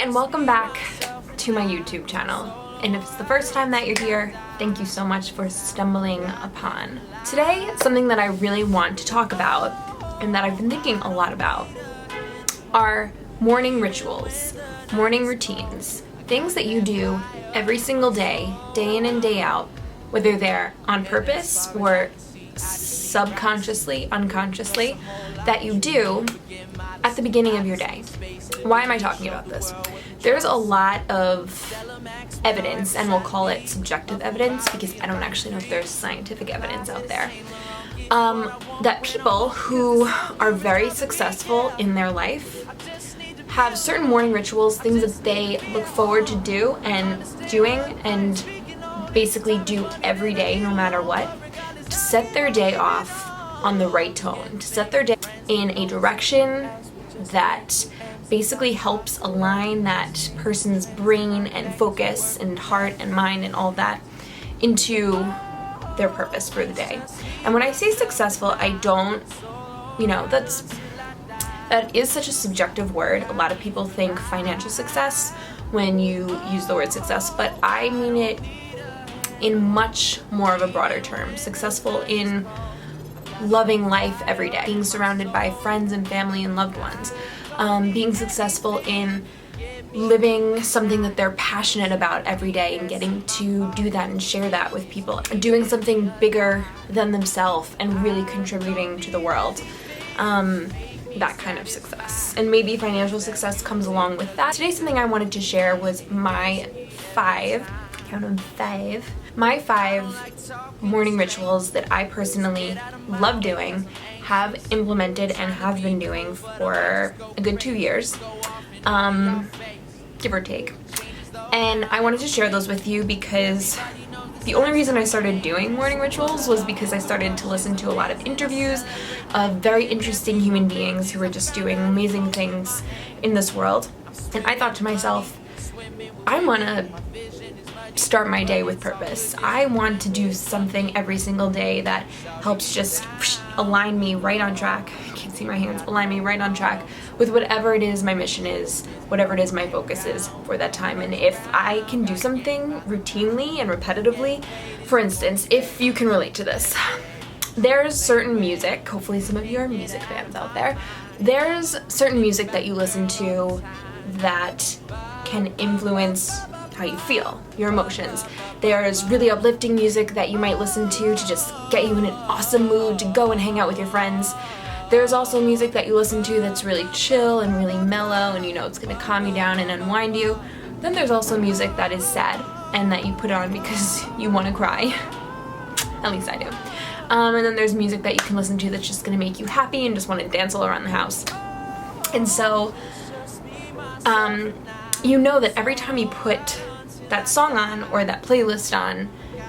and welcome back to my YouTube channel. And if it's the first time that you're here, thank you so much for stumbling upon. Today, something that I really want to talk about and that I've been thinking a lot about are morning rituals, morning routines, things that you do every single day, day in and day out, whether they're on purpose or subconsciously, unconsciously, that you do at the beginning of your day. Why am I talking about this? There's a lot of evidence, and we'll call it subjective evidence because I don't actually know if there's scientific evidence out there, that people who are very successful in their life have certain morning rituals, things that they look forward to doing and basically do every day no matter what, to set their day off on the right tone, to set their day in a direction that basically helps align that person's brain and focus and heart and mind and all that into their purpose for the day. And when I say successful, I don't, that is such a subjective word. A lot of people think financial success when you use the word success, but I mean it in much more of a broader term. Successful in loving life every day, being surrounded by friends and family and loved ones, being successful in living something that they're passionate about every day and getting to do that and share that with people, doing something bigger than themselves and really contributing to the world. That kind of success. And maybe financial success comes along with that. Today, something I wanted to share was my five morning rituals that I personally love doing, have implemented, and have been doing for a good 2 years, give or take. And I wanted to share those with you because the only reason I started doing morning rituals was because I started to listen to a lot of interviews of very interesting human beings who were just doing amazing things in this world. And I thought to myself, I want to start my day with purpose. I want to do something every single day that helps just align me right on track. I can't see my hands. Align me right on track with whatever it is my mission is, whatever it is my focus is for that time. And if I can do something routinely and repetitively, for instance, if you can relate to this, there's certain music, hopefully some of you are music fans out there, there's certain music that you listen to that can influence how you feel, your emotions. There's really uplifting music that you might listen to just get you in an awesome mood to go and hang out with your friends. There's also music that you listen to that's really chill and really mellow and you know it's gonna calm you down and unwind you. Then there's also music that is sad and that you put on because you wanna cry. At least I do. And then there's music that you can listen to that's just gonna make you happy and just wanna dance all around the house. And so, you know that every time you put that song on or that playlist on,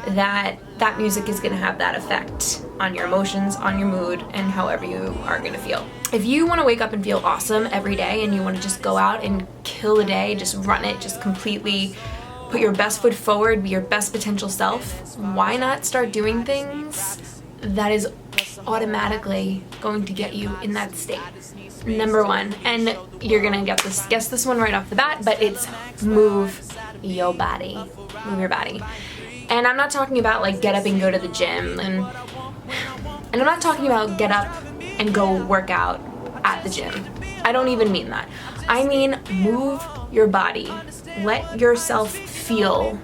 that music is going to have that effect on your emotions, on your mood, and however you are going to feel. If you want to wake up and feel awesome every day and you want to just go out and kill the day, just run it, just completely put your best foot forward, be your best potential self, why not start doing things that is automatically going to get you in that state? Number one, and you're gonna guess this one right off the bat, but it's move your body. Move your body. And I'm not talking about like get up and go to the gym, and I'm not talking about get up and go work out at the gym. I don't even mean that. I mean move your body. Let yourself feel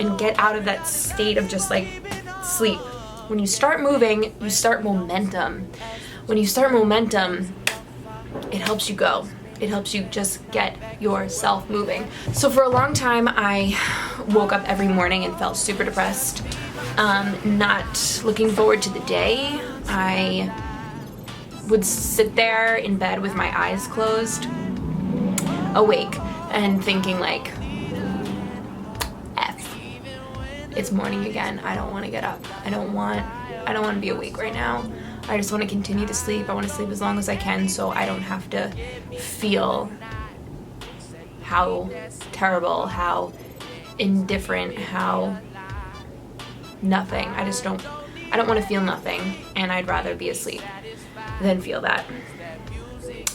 and get out of that state of just like sleep. When you start moving, you start momentum. When you start momentum, it helps you go. It helps you just get yourself moving. So for a long time, I woke up every morning and felt super depressed, not looking forward to the day. I would sit there in bed with my eyes closed, awake, and thinking like, F, it's morning again. I don't want to get up. I don't want to be awake right now. I just want to continue to sleep. I want to sleep as long as I can so I don't have to feel how terrible, how indifferent, how nothing. I don't want to feel nothing, and I'd rather be asleep than feel that.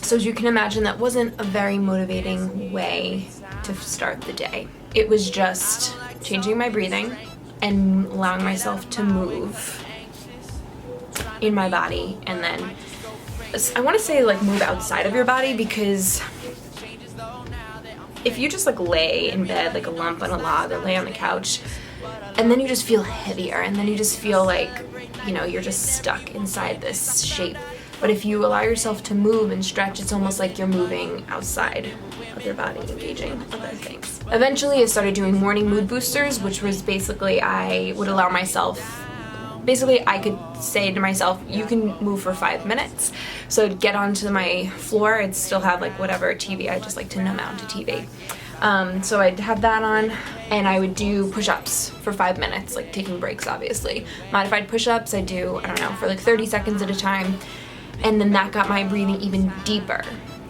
So as you can imagine, that wasn't a very motivating way to start the day. It was just changing my breathing and allowing myself to move in my body, and then I want to say like move outside of your body, because if you just like lay in bed like a lump on a log or lay on the couch, and then you just feel heavier, and then you just feel like, you know, you're just stuck inside this shape. But if you allow yourself to move and stretch, it's almost like you're moving outside of your body, engaging other things. Eventually I started doing morning mood boosters, which was basically I would allow myself, I could say to myself, you can move for 5 minutes. So I'd get onto my floor, I'd still have like whatever TV, I just like to numb out to TV. So I'd have that on, and I would do push-ups for 5 minutes, like taking breaks obviously. Modified push-ups I do, I don't know, for like 30 seconds at a time, and then that got my breathing even deeper.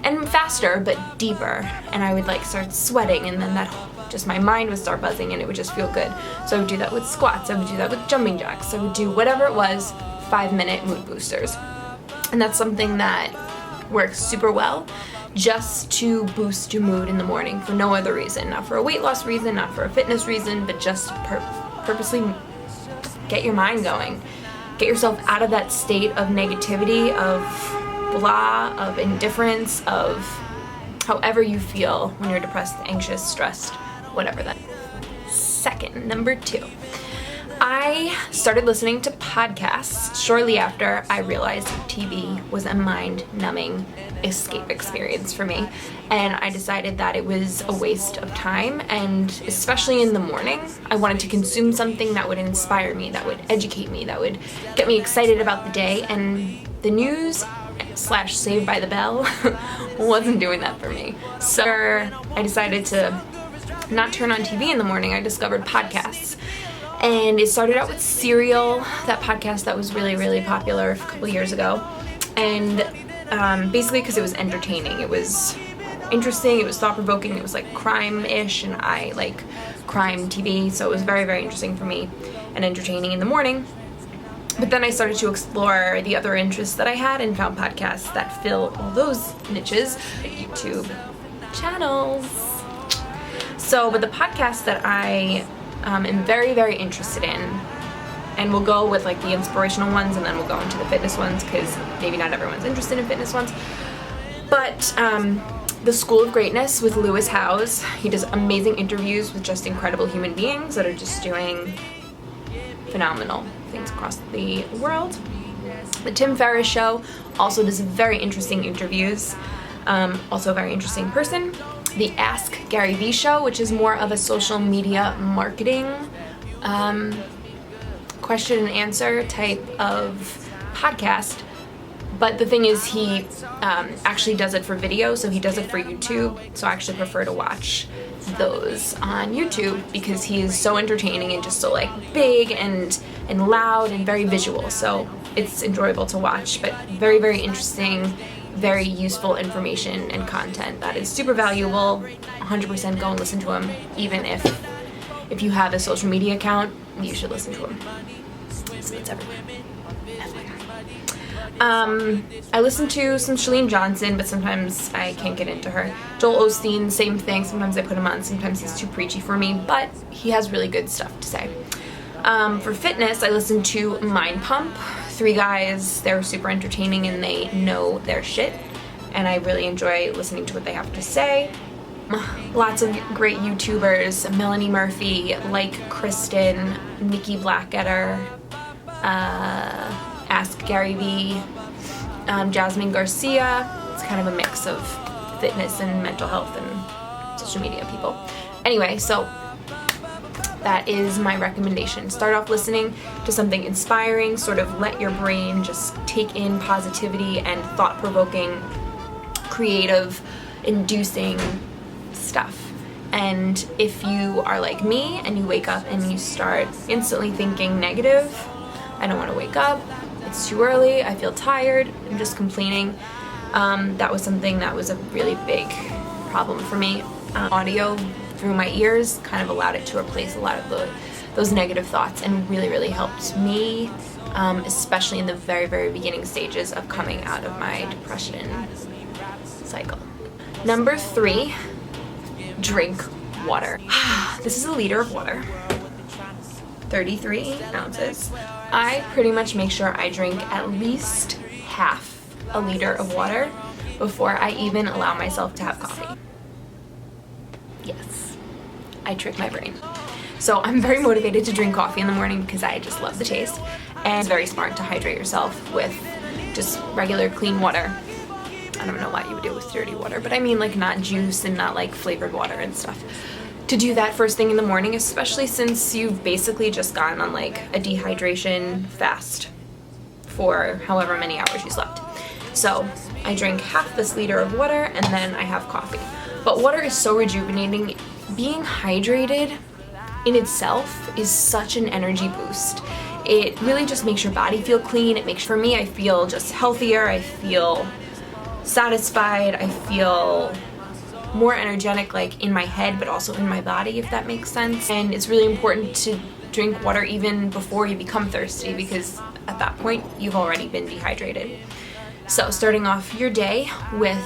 And faster, but deeper. And I would like start sweating, and then that just my mind would start buzzing, and it would just feel good. So I would do that with squats, I would do that with jumping jacks, I would do whatever it was, 5-minute mood boosters. And that's something that works super well just to boost your mood in the morning for no other reason. Not for a weight loss reason, not for a fitness reason, but just purposely get your mind going. Get yourself out of that state of negativity, of blah, of indifference, of however you feel when you're depressed, anxious, stressed, whatever that is. Second, number 2. I started listening to podcasts shortly after I realized TV was a mind-numbing escape experience for me, and I decided that it was a waste of time, and especially in the morning, I wanted to consume something that would inspire me, that would educate me, that would get me excited about the day, and the news / Saved by the Bell wasn't doing that for me. So I decided to not turn on TV in the morning. I discovered podcasts. And it started out with Serial, that podcast that was really, really popular a couple years ago. And basically because it was entertaining. It was interesting, it was thought-provoking, it was like crime-ish, and I like crime TV, so it was very, very interesting for me and entertaining in the morning. But then I started to explore the other interests that I had and found podcasts that fill all those niches, YouTube channels. So, but the podcast that I am very, very interested in, and we'll go with like the inspirational ones, and then we'll go into the fitness ones, because maybe not everyone's interested in fitness ones, but The School of Greatness with Lewis Howes. He does amazing interviews with just incredible human beings that are just doing phenomenal things across the world. The Tim Ferriss Show also does very interesting interviews, also a very interesting person. The Ask Gary Vee Show, which is more of a social media marketing question and answer type of podcast. But the thing is, he actually does it for video, so he does it for YouTube. So I actually prefer to watch those on YouTube because he is so entertaining and just so like big and loud and very visual. So it's enjoyable to watch, but very, very interesting, very useful information and content that is super valuable. 100% go and listen to him. Even if you have a social media account, you should listen to him. So it's everywhere. I listen to some Chalene Johnson, but sometimes I can't get into her. Joel Osteen, same thing. Sometimes I put him on. Sometimes he's too preachy for me, but he has really good stuff to say. For fitness, I listen to Mind Pump. 3 guys. They're super entertaining and they know their shit, and I really enjoy listening to what they have to say. Lots of great YouTubers: Melanie Murphy, like Kristen, Nikki Blackketter, Ask Gary Vee, Jasmine Garcia. It's kind of a mix of fitness and mental health and social media people. Anyway, so that is my recommendation. Start off listening to something inspiring, sort of let your brain just take in positivity and thought-provoking, creative, inducing stuff. And if you are like me and you wake up and you start instantly thinking negative, I don't want to wake up, it's too early, I feel tired, I'm just complaining, that was something that was a really big problem for me. Audio through my ears kind of allowed it to replace a lot of those negative thoughts, and really, really helped me, especially in the very, very beginning stages of coming out of my depression cycle. Number 3, drink water. This is a liter of water, 33 ounces. I pretty much make sure I drink at least half a liter of water before I even allow myself to have coffee. Yes, I trick my brain. So I'm very motivated to drink coffee in the morning because I just love the taste. And it's very smart to hydrate yourself with just regular clean water. I don't know why you would do it with dirty water, but I mean like not juice and not like flavored water and stuff. To do that first thing in the morning, especially since you've basically just gone on like a dehydration fast for however many hours you slept. So I drink half this liter of water and then I have coffee. But water is so rejuvenating. Being hydrated in itself is such an energy boost. It really just makes your body feel clean. It makes, for me, I feel just healthier. I feel satisfied. I feel more energetic, like in my head, but also in my body, if that makes sense. And it's really important to drink water even before you become thirsty, because at that point, you've already been dehydrated. So starting off your day with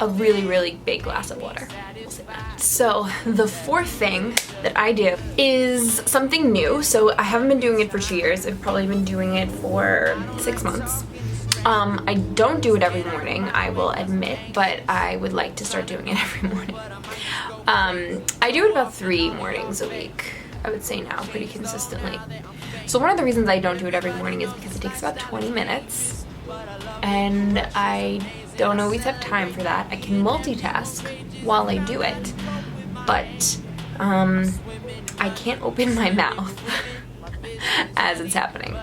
a really, really big glass of water. So the fourth thing that I do is something new. So I haven't been doing it for 2 years. I've probably been doing it for 6 months. I don't do it every morning, I will admit, but I would like to start doing it every morning. I do it about 3 mornings a week, I would say now, pretty consistently. So one of the reasons I don't do it every morning is because it takes about 20 minutes, and I don't always have time for that. I can multitask while I do it, but I can't open my mouth as it's happening.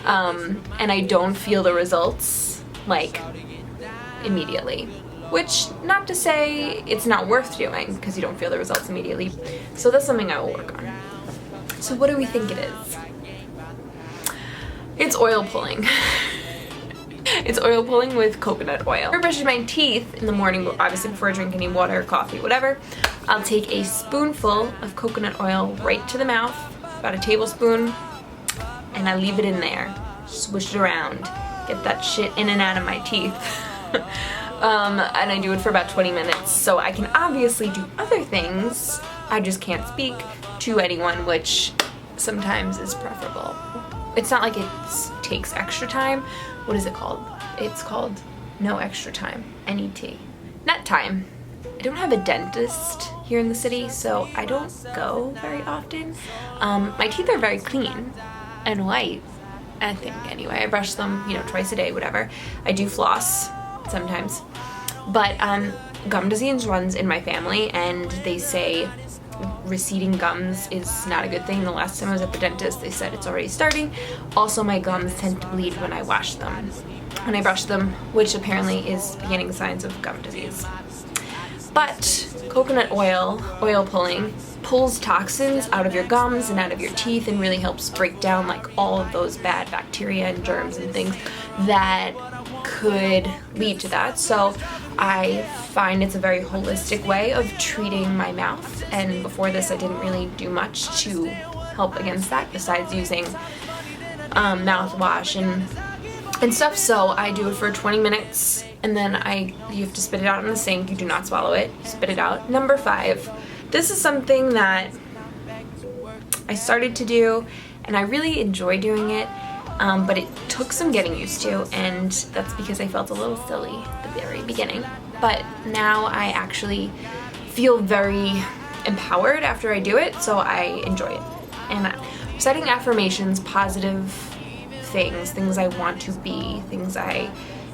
And I don't feel the results, like, immediately. Which, not to say it's not worth doing, because you don't feel the results immediately. So that's something I will work on. So what do we think it is? It's oil pulling. It's oil pulling with coconut oil. Before I brush my teeth in the morning, obviously before I drink any water, coffee, whatever, I'll take a spoonful of coconut oil right to the mouth, about a tablespoon, and I leave it in there. Swish it around, get that shit in and out of my teeth. And I do it for about 20 minutes. So I can obviously do other things, I just can't speak to anyone, which sometimes is preferable. It's not like it takes extra time. What is it called? It's called no extra time. NET. Net time. I don't have a dentist here in the city, so I don't go very often. My teeth are very clean and white, I think, anyway. I brush them, twice a day, whatever. I do floss sometimes. But gum disease runs in my family, and they say receding gums is not a good thing. The last time I was at the dentist, they said it's already starting. Also, my gums tend to bleed when I wash them, when I brush them, which apparently is beginning signs of gum disease. But coconut oil pulling, pulls toxins out of your gums and out of your teeth and really helps break down like all of those bad bacteria and germs and things that could lead to that. So I find it's a very holistic way of treating my mouth, and before this I didn't really do much to help against that besides using mouthwash and stuff. So I do it for 20 minutes and then you have to spit it out in the sink. You do not swallow it, you spit it out. Number 5, this is something that I started to do and I really enjoy doing it, but it took some getting used to, and that's because I felt a little silly at the very beginning. But now I actually feel very empowered after I do it, so I enjoy it. And setting affirmations, positive things I want to be, things I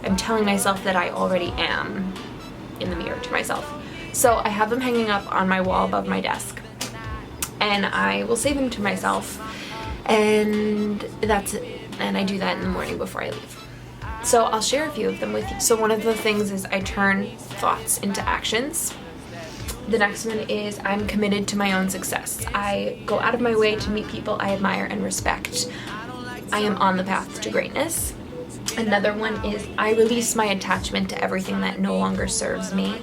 am telling myself that I already am in the mirror to myself. So I have them hanging up on my wall above my desk, and I will say them to myself, and that's it. And I do that in the morning before I leave. So I'll share a few of them with you. So one of the things is I turn thoughts into actions. The next one is I'm committed to my own success. I go out of my way to meet people I admire and respect. I am on the path to greatness. Another one is I release my attachment to everything that no longer serves me.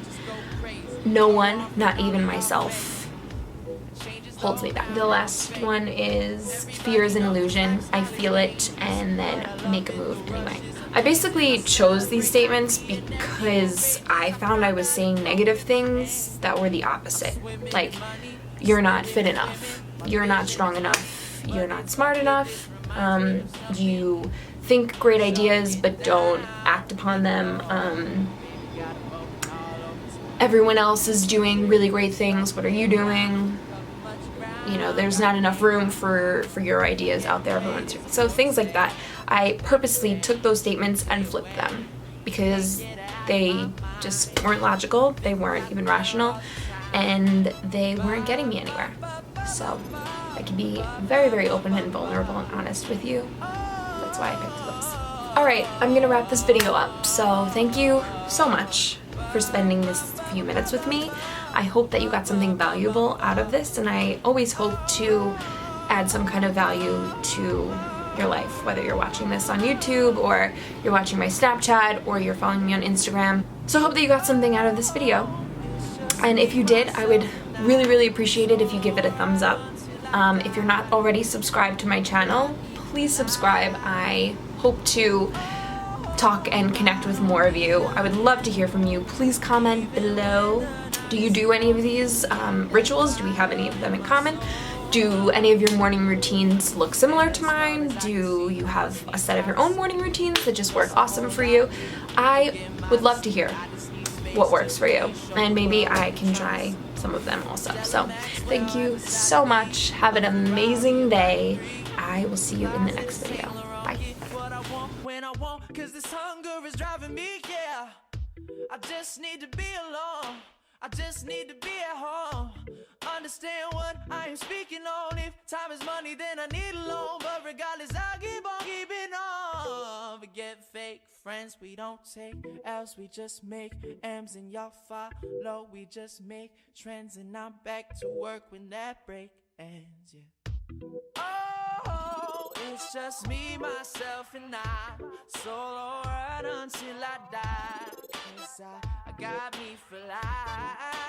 No one, not even myself, holds me back. The last one is fear is an illusion. I feel it and then make a move anyway. I basically chose these statements because I found I was saying negative things that were the opposite. Like, you're not fit enough, you're not strong enough, you're not smart enough, you think great ideas but don't act upon them, everyone else is doing really great things, what are you doing? You know, there's not enough room for your ideas out there. So things like that. I purposely took those statements and flipped them because they just weren't logical, they weren't even rational, and they weren't getting me anywhere. So I can be very, very open and vulnerable and honest with you. That's why I picked those. Alright, I'm gonna wrap this video up. So thank you so much for spending this few minutes with me. I hope that you got something valuable out of this, and I always hope to add some kind of value to your life, whether you're watching this on YouTube or you're watching my Snapchat or you're following me on Instagram. So I hope that you got something out of this video. And if you did, I would really, really appreciate it if you give it a thumbs up. If you're not already subscribed to my channel, please subscribe. I hope to talk and connect with more of you. I would love to hear from you. Please comment below. Do you do any of these rituals? Do we have any of them in common? Do any of your morning routines look similar to mine? Do you have a set of your own morning routines that just work awesome for you? I would love to hear what works for you, and maybe I can try some of them also. So thank you so much. Have an amazing day. I will see you in the next video. Bye. Cause this hunger is driving me, yeah. I just need to be alone. I just need to be at home. Understand what I am speaking on. If time is money, then I need a loan. But regardless, I'll keep on keeping on. Forget fake friends, we don't take L's, we just make M's, and y'all follow. We just make trends, and I'm back to work when that break ends, yeah. Oh, it's just me, myself, and I. Solo right until I die. 'Cause I got me for life.